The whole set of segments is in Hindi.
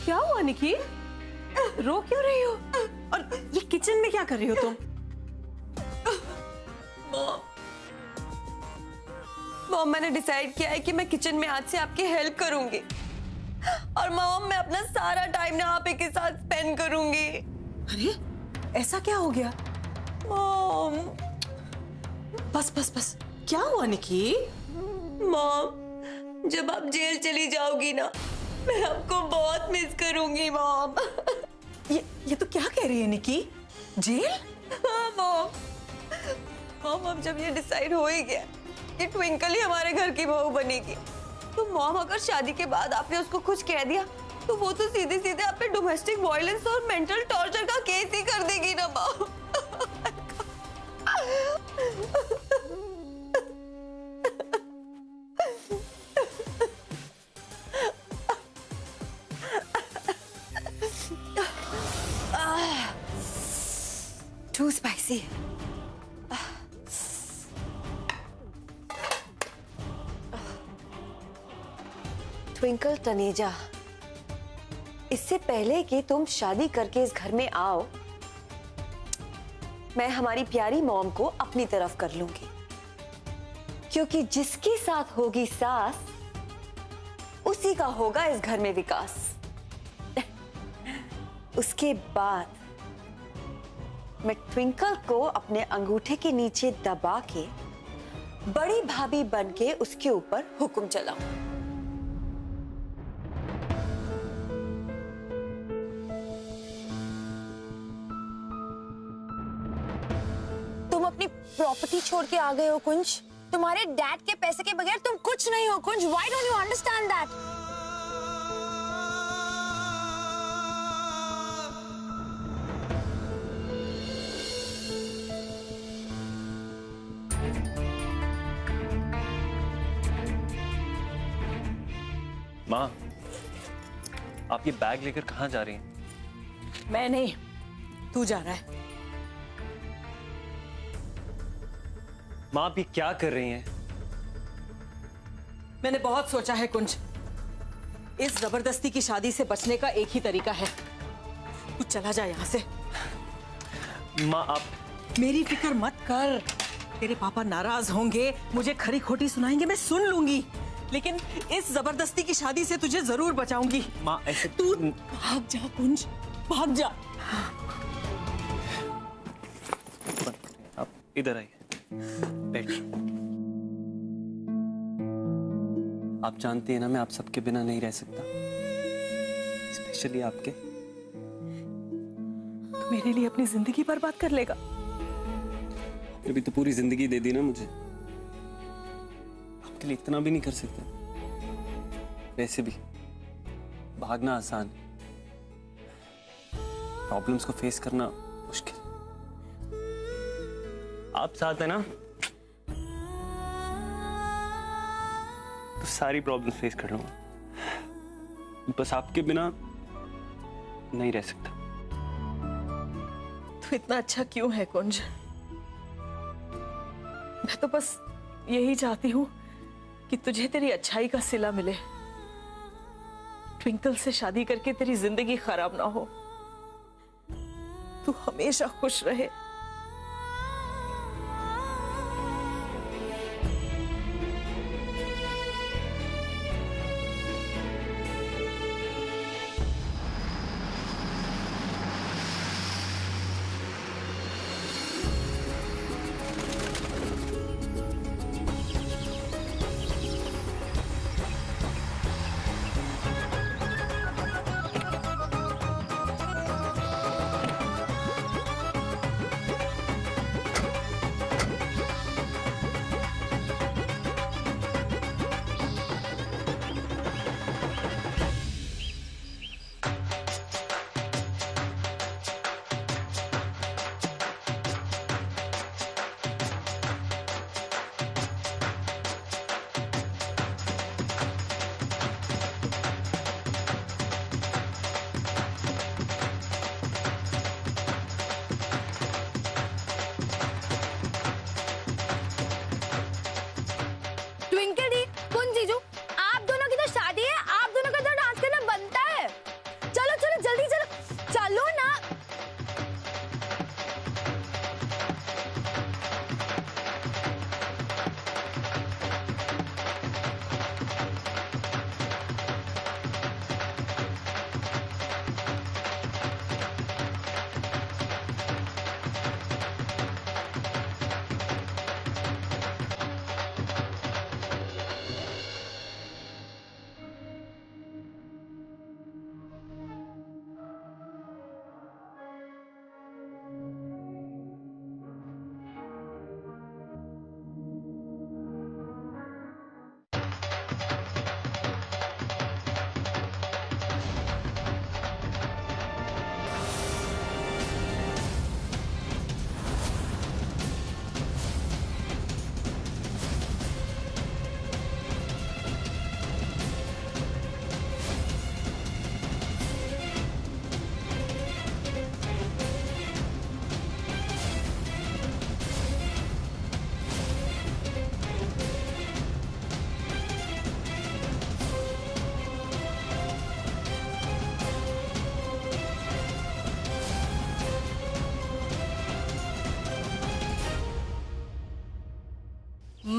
क्या हुआ निकी? रो क्यों रही हो? और ये किचन में क्या कर रही हो तुम? मॉम, मैंने डिसाइड किया है कि मैं किचन में आज से आपकी हेल्प करूंगी। और मॉम, मैं अपना सारा टाइम ना आप ही के साथ स्पेंड करूंगी। अरे ऐसा क्या हो गया? मॉम, बस बस बस, क्या हुआ निकी? मॉम, जब आप जेल चली जाओगी ना, मैं आपको बहुत मिस करूंगी मॉम। ये तो क्या कह रही है निकी? जेल? हाँ मॉम। मॉम, अब जब ये डिसाइड हो ही गया कि ट्विंकल ही हमारे घर की बहू बनेगी, तो मॉम, अगर शादी के बाद आपने उसको कुछ कह दिया तो वो तो सीधे सीधे आप पे डोमेस्टिक वायलेंस और मेंटल टॉर्चर का केस ही कर देगी ना mom. Too spicy. Twinkle Taneja, इससे पहले कि तुम शादी करके इस घर में आओ, मैं हमारी प्यारी मॉम को अपनी तरफ कर लूंगी, क्योंकि जिसके साथ होगी सास, उसी का होगा इस घर में विकास। उसके बाद मैं ट्विंकल को अपने अंगूठे के नीचे दबा के बड़ी भाभी बन के उसके ऊपर हुक्म चलाऊं। तुम अपनी प्रॉपर्टी छोड़ के आ गए हो कुंज। तुम्हारे डैड के पैसे के बगैर तुम कुछ नहीं हो कुंज। Why don't you understand that? माँ, आप ये बैग लेकर कहाँ जा रही हैं? मैं नहीं, तू जा रहा है। माँ, आप ये क्या कर रही हैं? मैंने बहुत सोचा है कुंज, इस जबरदस्ती की शादी से बचने का एक ही तरीका है, तू चला जा यहाँ से। माँ, आप मेरी फिक्र मत कर। तेरे पापा नाराज होंगे, मुझे खरी खोटी सुनाएंगे, मैं सुन लूंगी, लेकिन इस जबरदस्ती की शादी से तुझे जरूर बचाऊंगी। माँ, ऐसे तू भाग जा कुंज, भाग जा। आप इधर आइए, बैठिए। आप जानती हैं ना, मैं आप सबके बिना नहीं रह सकता, स्पेशली आपके। तू मेरे लिए अपनी जिंदगी बर्बाद कर लेगा? अभी तो पूरी जिंदगी दे दी ना मुझे, आपके लिए इतना भी नहीं कर सकता। वैसे भी भागना आसान है, प्रॉब्लम्स को फेस करना मुश्किल। आप साथ है ना, तो सारी प्रॉब्लम्स फेस कर लूंगा। बस आपके बिना नहीं रह सकता। तू इतना अच्छा क्यों है कुंज? मैं तो बस यही चाहती हूँ कि तुझे तेरी अच्छाई का सिला मिले, ट्विंकल से शादी करके तेरी जिंदगी खराब ना हो, तू हमेशा खुश रहे।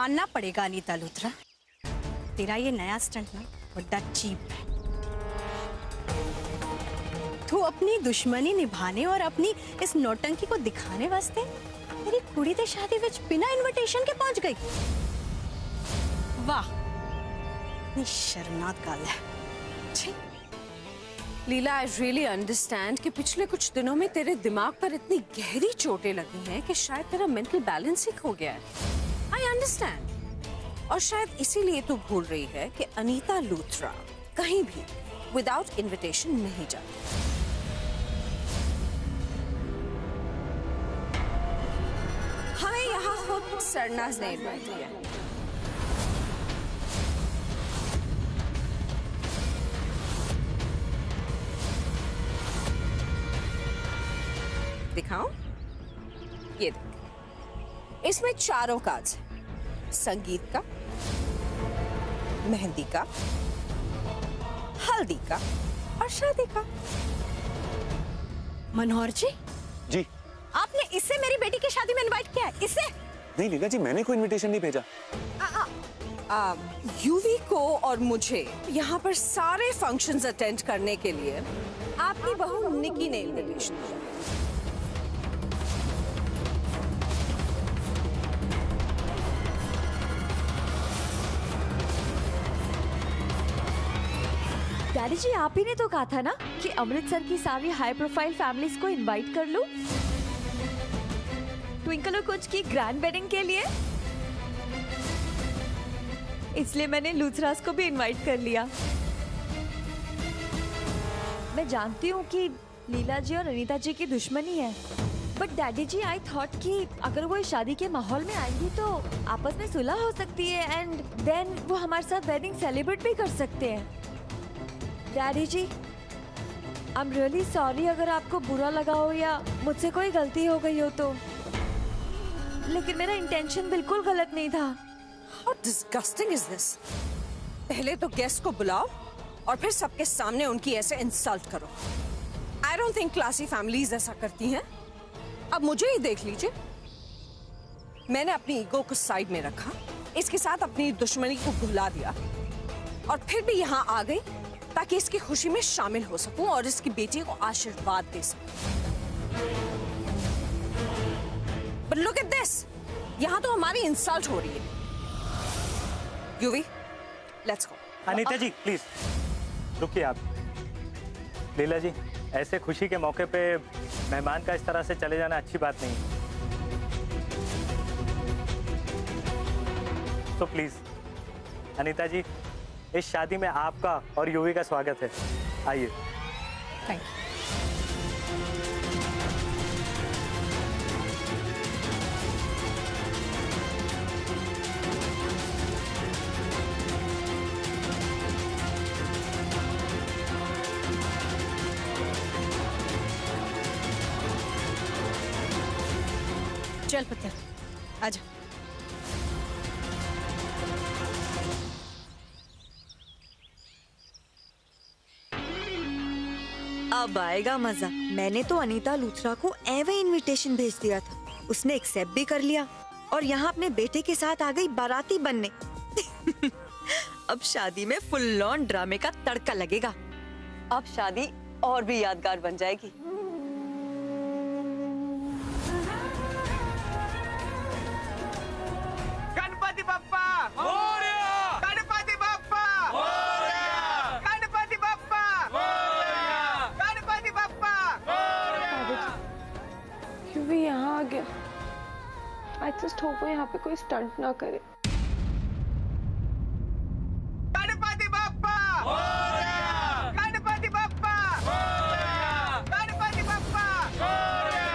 मानना पड़ेगा अनीता लूथरा, तेरा ये नया स्टंट ना बड़ा चीप है। तू अपनी दुश्मनी निभाने और अपनी इस नौटंकी को दिखाने वास्ते मेरी कुड़ी दे शादी विच बिना इनविटेशन के पहुंच गई। वाह, इतनी शर्मनाक गल है। छी। लीला, आई रियली अंडरस्टैंड कि पिछले कुछ दिनों में तेरे दिमाग पर इतनी गहरी चोटें लगी हैं कि शायद तेरा मेंटल बैलेंस ही खो गया है। I understand. और शायद इसीलिए तू भूल रही है कि अनीता लूथरा कहीं भी विदाउट इनविटेशन नहीं जाती। हमें यहाँ खुद सरनाज ने इनवाइट किया। दिखाऊं? ये देख, इसमें चारों कार्ड्स हैं। संगीत का, मेहंदी का, हल्दी का और शादी का। मनोहर जी, जी आपने इससे मेरी बेटी की शादी में इनवाइट किया है? इससे? नहीं लीला जी, मैंने कोई इनविटेशन नहीं भेजा। यूवी को और मुझे यहाँ पर सारे फंक्शंस अटेंड करने के लिए आपकी बहू निकी ने इनविटेशन दिया। डैडी जी, आप ही ने तो कहा था ना कि अमृतसर की सारी हाई प्रोफाइल फैमिलीज को इनवाइट कर लूं ट्विंकल और कुछ की ग्रैंड वेडिंग के लिए। इसलिए मैंने लूथरास को भी इनवाइट कर लिया। मैं जानती हूँ कि लीला जी और अनीता जी की दुश्मनी है, but daddy ji, I thought कि अगर वो इस शादी के माहौल में आएंगी तो आपस में सुलह हो सकती है एंड देन वो हमारे साथ वेडिंग सेलिब्रेट भी कर सकते हैं। Daddy ji, I am really sorry अगर आपको बुरा लगा हो या मुझसे कोई गलती हो गई हो तो, लेकिन मेरा इंटेंशन बिल्कुल गलत नहीं था। How disgusting is this? पहले तो गेस्ट को बुलाओ और फिर सबके सामने उनकी ऐसे इंसल्ट करो। I don't think classy families ऐसा करती हैं। अब मुझे ही देख लीजिए, मैंने अपनी ईगो को साइड में रखा, इसके साथ अपनी दुश्मनी को भुला दिया और फिर भी यहाँ आ गई ताकि इसकी खुशी में शामिल हो सकूं और इसकी बेटी को आशीर्वाद दे सकूं। But look at this! यहाँ तो हमारी इंसल्ट हो रही है। Yuvi, let's go. Anita ji please रुकिए आप। लीला जी, ऐसे खुशी के मौके पे मेहमान का इस तरह से चले जाना अच्छी बात नहीं। तो प्लीज अनीता जी, इस शादी में आपका और यूवी का स्वागत है। आइए। Thank you. चल पुत्र, आजा। अब आएगा मजा। मैंने तो अनीता लूथरा को एवे इनविटेशन भेज दिया था, उसने एक्सेप्ट भी कर लिया और यहाँ अपने बेटे के साथ आ गई बाराती बनने। अब शादी में फुल ऑन ड्रामे का तड़का लगेगा। अब शादी और भी यादगार बन जाएगी। गणपति बप्पा मोरया! गणपति बप्पा मोरया! गणपति बप्पा मोरया! गणपति बप्पा मोरया! क्यों भी यहाँ आ गया? आई जस्ट होप वो यहाँ पे कोई स्टंट ना करे। गणपति बप्पा मोरया! गणपति बप्पा मोरया! गणपति बप्पा मोरया!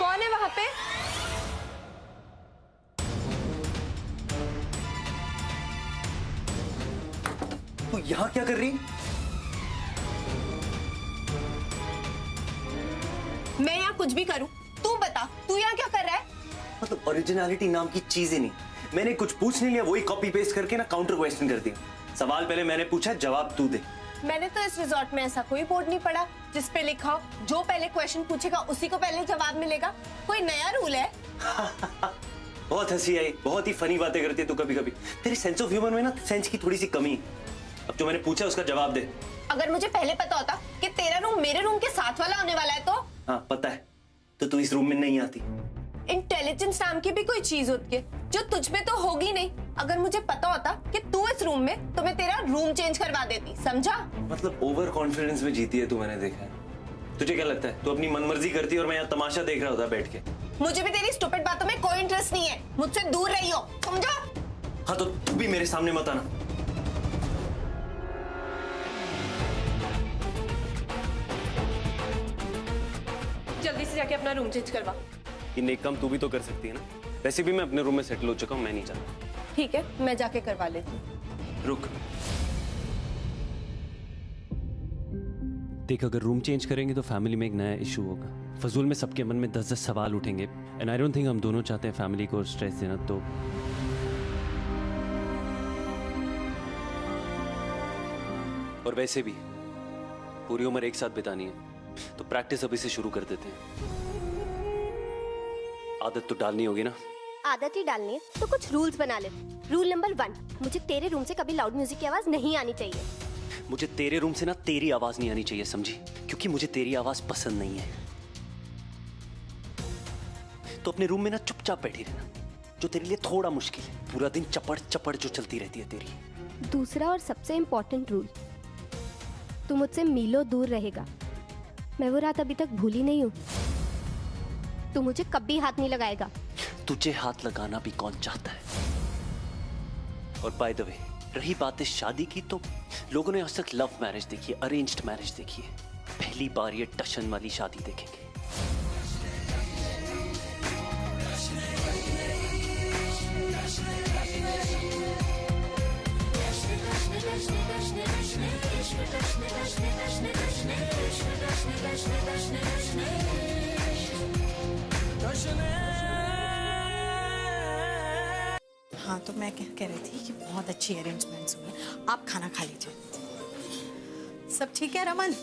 कौन है वहां पे? तू यहाँ क्या कर रही? मैं यहाँ कुछ भी करूँ, तू बता, तू यहाँ क्या कर रहा है? मतलब ओरिजिनलिटी नाम की चीज ही नहीं। मैंने कुछ पूछ नहीं लिया, वही कॉपी पेस्ट करके ना काउंटर क्वेश्चन कर दिया। सवाल पहले मैंने पूछा, जवाब तू दे। मैंने तो इस रिजॉर्ट में ऐसा कोई बोर्ड नहीं पढ़ा जिस पे लिखा हो जो पहले क्वेश्चन पूछेगा उसी को पहले जवाब मिलेगा। कोई नया रूल है? बहुत हंसी आई, बहुत ही फनी बातें करती है तू कभी कभी। तेरी सेंस ऑफ ह्यूमर में ना सेंस की थोड़ी सी कमी। अब जो मैंने पूछा उसका जवाब दे। अगर मुझे पहले पता होता कि तेरा रूम मेरे रूम के साथ वाला होने वाला है तो? हाँ पता है, तो तू इस रूम में नहीं आती। इंटेलिजेंस नाम की भी कोई चीज होती है जो तुझ में तो होगी नहीं। अगर मुझे पता होता कि तू इस रूम में, तो मैं तेरा रूम चेंज करवा देती, समझा? मतलब ओवर कॉन्फिडेंस में जीती है तू, मैंने देखा है। तुझे क्या लगता है तू अपनी मनमर्जी करती है और मैं यहाँ तमाशा देख रहा होता बैठ के? मुझे भी तेरी स्टूपिड बातों में कोई इंटरेस्ट नहीं है, मुझसे दूर रही हो, समझा? हाँ तो तू भी मेरे सामने मत आना। जल्दी से जाके अपना रूम चेंज करवा। ये नेक काम तू भी तो कर सकती है ना। वैसे भी मैं अपने रूम में सेटल हो चुका हूँ, मैं नहीं चाहता। ठीक है, मैं जाके करवा लेती हूँ। रुक, देख अगर रूम चेंज करेंगे तो फैमिली में एक नया इशू होगा। फजूल में सबके मन में 10-10 सवाल उठेंगे। एंड आई डोंट थिंक हम दोनों चाहते हैं फैमिली को स्ट्रेस देना। तो और वैसे भी पूरी उम्र एक साथ बितानी है, तो प्रैक्टिस अभी से शुरू कर देते हैं। आदत तो डालनी होगी ना। आदत ही डालनी है तो कुछ रूल्स बना ले। रूल नंबर 1, मुझे तेरे रूम से कभी लाउड म्यूजिक की आवाज नहीं आनी चाहिए। मुझे तेरे रूम से ना तेरी आवाज नहीं आनी चाहिए, समझी? क्योंकि मुझे तेरी आवाज पसंद नहीं है। तो अपने रूम में ना चुपचाप बैठी रहना, जो तेरे लिए थोड़ा मुश्किल है। पूरा दिन चपड़ चपड़ जो चलती रहती है तेरी। दूसरा और सबसे इम्पोर्टेंट रूल, तू मुझसे मीलों दूर रहेगा। मैं वो रात अभी तक भूली नहीं हूँ। तू मुझे कभी हाथ नहीं लगाएगा। तुझे हाथ लगाना भी कौन चाहता है? और बाय द वे, रही बात इस शादी की, तो लोगों ने आज तक लव मैरिज देखी है, अरेंज्ड मैरिज देखी है। पहली बार ये टशन वाली शादी देखेंगे। हाँ तो मैं कह रही थी कि बहुत अच्छी अरेंजमेंट्स हुई हैं। आप खाना खा लीजिए। सब ठीक है Raman?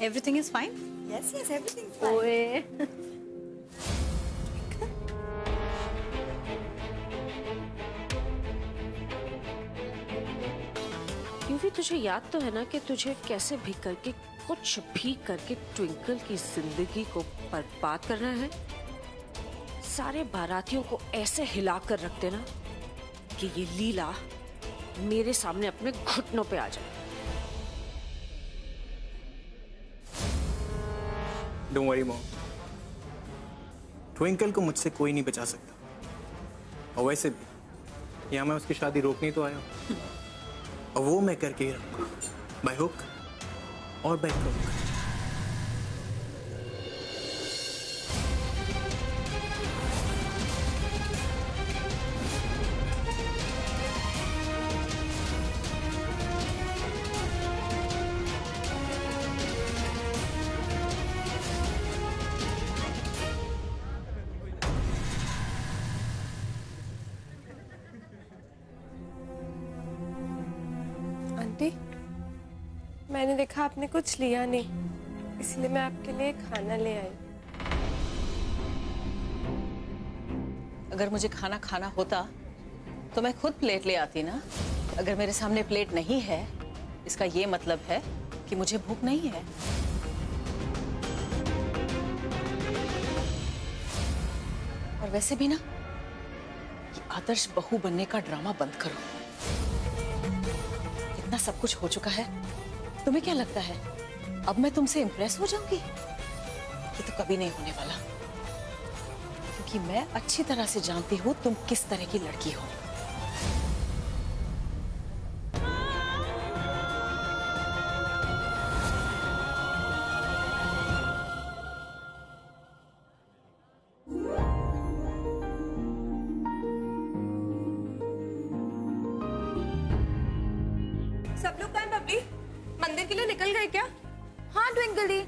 Everything is fine? Yes yes, everything fine. ओए यूवी, तुझे याद तो है ना कि तुझे कैसे भी करके, कुछ भी करके ट्विंकल की जिंदगी को बर्बाद करना है। सारे बारातियों को ऐसे हिला कर रख देना कि ये लीला मेरे सामने अपने घुटनों पे आ जाए। डोंट वरी मॉम, ट्विंकल को मुझसे कोई नहीं बचा सकता। और वैसे भी यहाँ मैं उसकी शादी रोकनी तो आया हूँ, और वो मैं करके ही रहूंगा, बाय हुक और बाय क्रुक। आंटी, मैंने देखा आपने कुछ लिया नहीं, इसलिए मैं आपके लिए खाना ले आई। अगर मुझे खाना खाना होता तो मैं खुद प्लेट ले आती ना। अगर मेरे सामने प्लेट नहीं है, इसका ये मतलब है कि मुझे भूख नहीं है। और वैसे भी ना, ये आदर्श बहू बनने का ड्रामा बंद करो। इतना सब कुछ हो चुका है, तुम्हें क्या लगता है अब मैं तुमसे इंप्रेस हो जाऊंगी? ये तो कभी नहीं होने वाला, क्योंकि मैं अच्छी तरह से जानती हूँ तुम किस तरह की लड़की हो। सब लोग कहाँ बबली? मंदिर के लिए निकल गए क्या? हाँ ट्विंकल दी,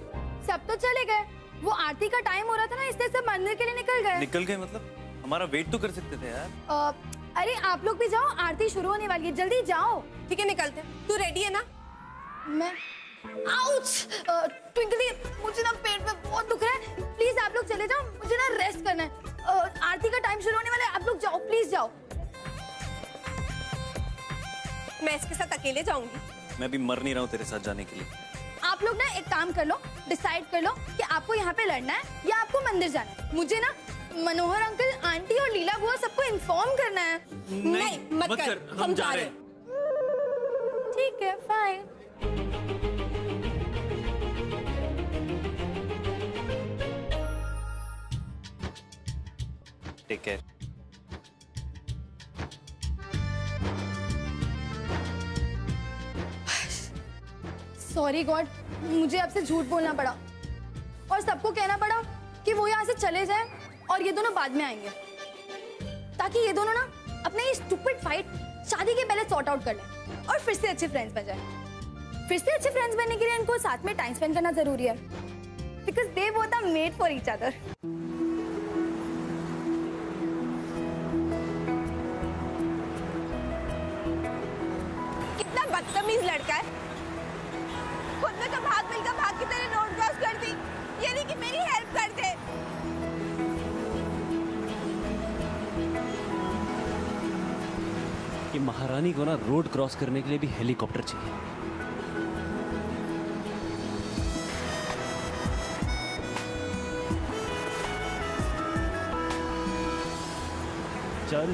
सब तो चले गए। वो आरती का टाइम हो रहा था ना, इसलिए सब मंदिर के लिए निकल गए। निकल गए मतलब? हमारा वेट तो कर सकते थे यार। अरे आप लोग भी जाओ, आरती शुरू होने वाली है, जल्दी जाओ। ठीक है निकलते हैं। तू रेडी है ना? मैं आउच ट्विंकली, मुझे ना पेट में बहुत दुख रहा है, प्लीज आप लोग चले जाओ, मुझे ना रेस्ट करना है। आरती का टाइम शुरू होने वाला है, आप लोग जाओ, प्लीज जाओ। मैं इसके साथ अकेले जाऊंगी। मैं भी मर नहीं रहा हूँ तेरे साथ जाने के लिए। आप लोग ना एक काम कर लो, डिसाइड कर लो कि आपको यहाँ पे लड़ना है या आपको मंदिर जाना है। मुझे ना मनोहर अंकल, आंटी और लीला बुआ सबको इन्फॉर्म करना है। नहीं मत कर, हम जा रहे हैं। ठीक है, fine. Take care. Sorry god, मुझे आपसे झूठ बोलना पड़ा और सबको कहना पड़ा कि वो यहाँ से चले जाएं और ये दोनों बाद में आएंगे, ताकि ये दोनों ना अपने ये स्टूपिड फाइट शादी के पहले सॉर्ट आउट कर लें और फिर से अच्छे फ्रेंड्स बन जाएं। फिर से अच्छे फ्रेंड्स बनने के लिए इनको साथ में टाइम स्पेंड करना जरूरी है, because they both are made for each other. कितना बदतमीज लड़का है, खुद में तो भाग मिलकर भाग की तरह रोड क्रॉस कर दी, ये नहीं कि मेरी हेल्प कर दे। कि महारानी को ना रोड क्रॉस करने के लिए भी हेलीकॉप्टर चाहिए। चल।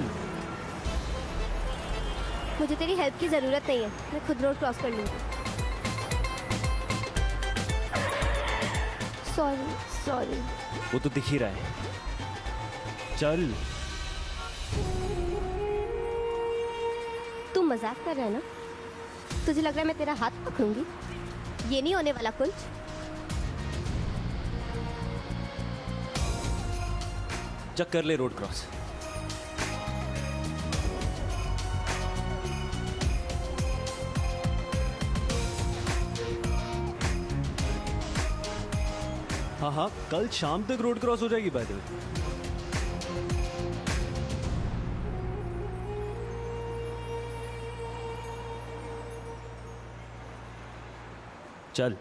मुझे तेरी हेल्प की जरूरत नहीं है, मैं खुद रोड क्रॉस कर लूंगी। Sorry sorry. वो तो दिख ही रहा है। चल। तू मजाक कर रहा है ना? तुझे लग रहा है मैं तेरा हाथ पकड़ूंगी? ये नहीं होने वाला कुछ। चल कर ले रोड क्रॉस। हाँ हाँ, कल शाम तक रोड क्रॉस हो जाएगी बाय द वे। चल।